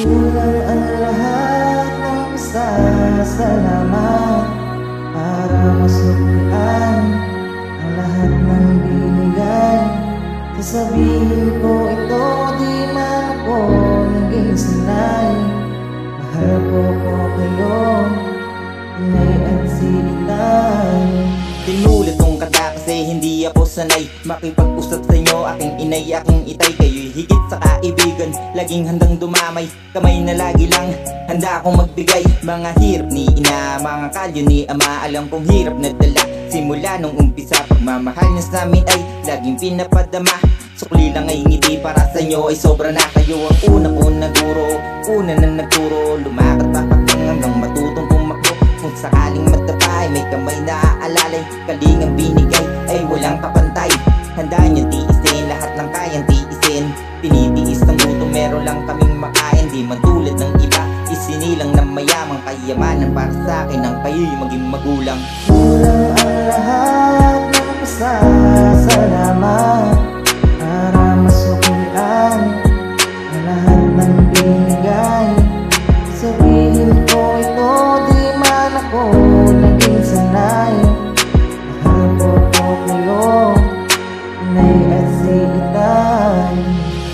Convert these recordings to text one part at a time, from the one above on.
Kulang ang lahat ng pasasalamat para masuklian ang lahat ng binigay. Sasabihin ko ito, di man ako naging sanay. Mahal ko kayo, inay at silitay. Tinulit kong kata kasi hindi ako sanay makipag-usap sa inyo, aking inay, aking itay. Kayo'y higit sa kaibigan, laging handang dumamay. Kamay na lagi lang, handa akong magbigay. Mga hirap ni ina, mga kalyo ni ama, alam kong hirap na dala. Simula nung umpisa, pagmamahal niya sa amin ay laging pinapadama. Sukli lang ay ngiti, para sa inyo ay sobra na. Kayo ang una kong naguro, una na nagturo. Lumakad papakang hanggang matutong pumakbo. Kung sakaling matapay, may kamay na aalalay. Kalingang binigay ay walang kapantay. Handa niyo tiisin, lahat ng kayang tiisin. Tinitiis ng gutom, meron lang kaming makain. Di man tulad ng iba, isinilang ng mayamang kayamanan. Para sa akin ang kayo'y maging magulang. Kulang ang lahat ng pasasalamat para masuklian ang lahat ng binigay. Sabihin ko ito, di man ako naging sanay. Mahal ko kayo, inay at silitay.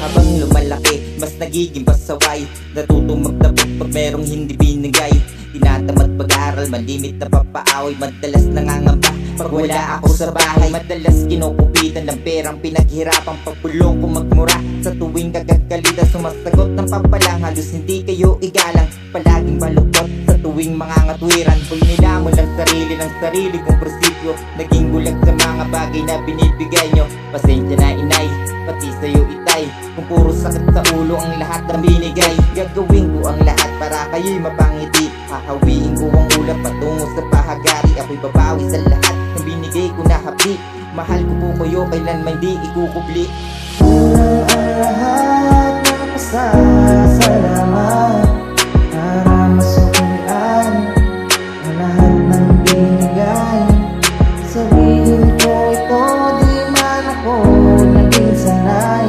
Habang lumalaki, mas nagiging pasaway. Natutong magtapos pag merong hindi binigay. Tinatamad pag-aral, malimit na papaaway. Madalas nangangamba pag wala ako sa bahay. Madalas kinukupitan ng perang pinaghirapang pagpulong ko magmura. Sa tuwing kagagalita, sumasagot ng pampalang. Halos hindi kayo igalang, palaging baluktot sa tuwing mga ngatwiran. Pag nilamon lang sarili kong prinsipyo, naging bulag sa mga bagay na binibigay nyo. Pasensya na inay, pati sa'yo itay, kung puro sakit sa ulo ang lahat ng binigay. Gagawin ko ang lahat para kayo'y mapangiti. Hahawiin ko ang ulap patungo sa pahagari. Ako'y babawi sa lahat ng binigay ko na hapdi. Mahal ko po kayo, kailanman di ikukubli. Kulang ang lahat ng pasasalamat para masuklian ang lahat ng binigay. Sabihin ko ito, di man ako naging sanay.